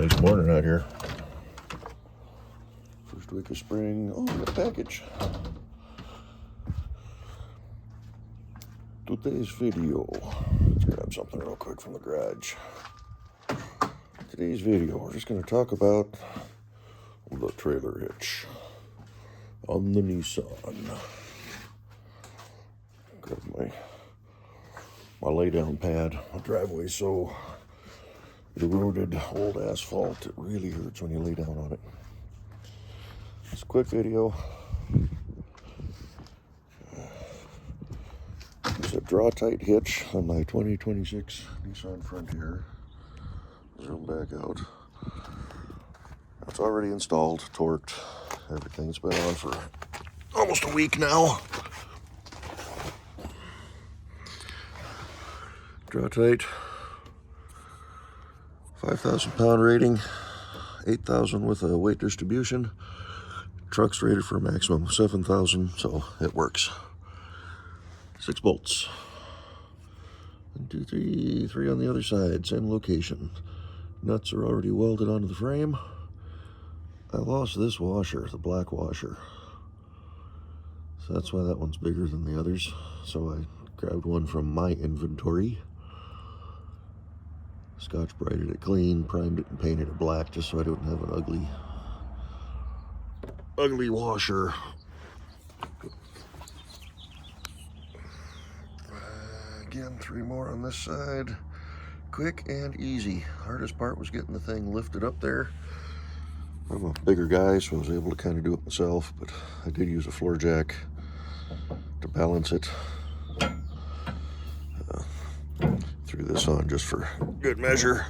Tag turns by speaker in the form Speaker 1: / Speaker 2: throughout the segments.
Speaker 1: Nice morning out here. First week of spring. Oh, we got a package. Today's video. Let's grab something real quick from the garage. Today's video, we're just going to talk about the trailer hitch on the Nissan. Grab my lay down pad. My driveway's so eroded, old asphalt, it really hurts when you lay down on it. It's a quick video. It's a Draw-Tite hitch on my 2026 Nissan Frontier. Zoom back out. It's already installed, torqued. Everything's been on for almost a week now. Draw-Tite. 5,000 pound rating, 8,000 with a weight distribution. Truck's rated for a maximum of 7,000, so it works. 6 bolts. 1, 2, 3, 3 on the other side, same location. Nuts are already welded onto the frame. I lost this washer, the black washer. So that's why that one's bigger than the others. So I grabbed one from my inventory. Scotch-brighted it clean, primed it and painted it black just so I don't have an ugly washer. Again, 3 more on this side. Quick and easy. Hardest part was getting the thing lifted up there. I'm a bigger guy, so I was able to kind of do it myself, but I did use a floor jack to balance it. Threw this on just for good measure.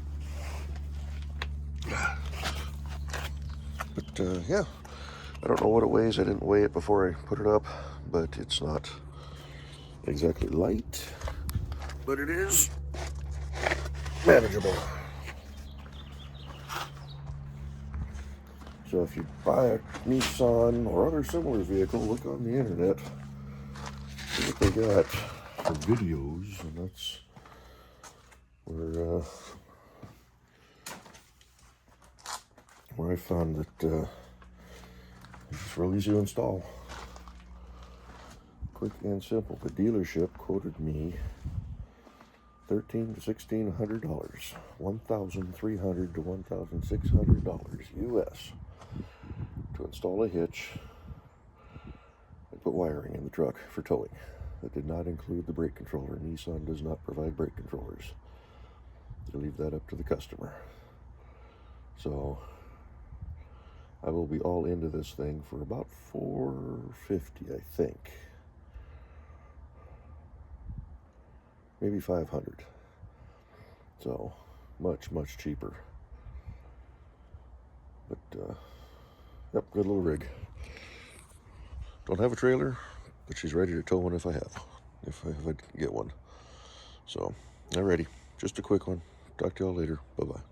Speaker 1: But yeah, I don't know what it weighs. I didn't weigh it before I put it up, but it's not exactly light, but it is manageable. So if you buy a Nissan or other similar vehicle, look on the internet, see what they got for videos, and that's where I found that it's real easy to install. Quick and simple. The dealership quoted me $1,300 to $1,600, $1,300 to $1,600 US to install a hitch and put wiring in the truck for towing. That did not include the brake controller. Nissan does not provide brake controllers. They leave that up to the customer. So I will be all into this thing for about $450, I think. Maybe $500. So much cheaper. But yep, good little rig. Don't have a trailer, but she's ready to tow one if I get one. So, alrighty, just a quick one. Talk to y'all later. Bye-bye.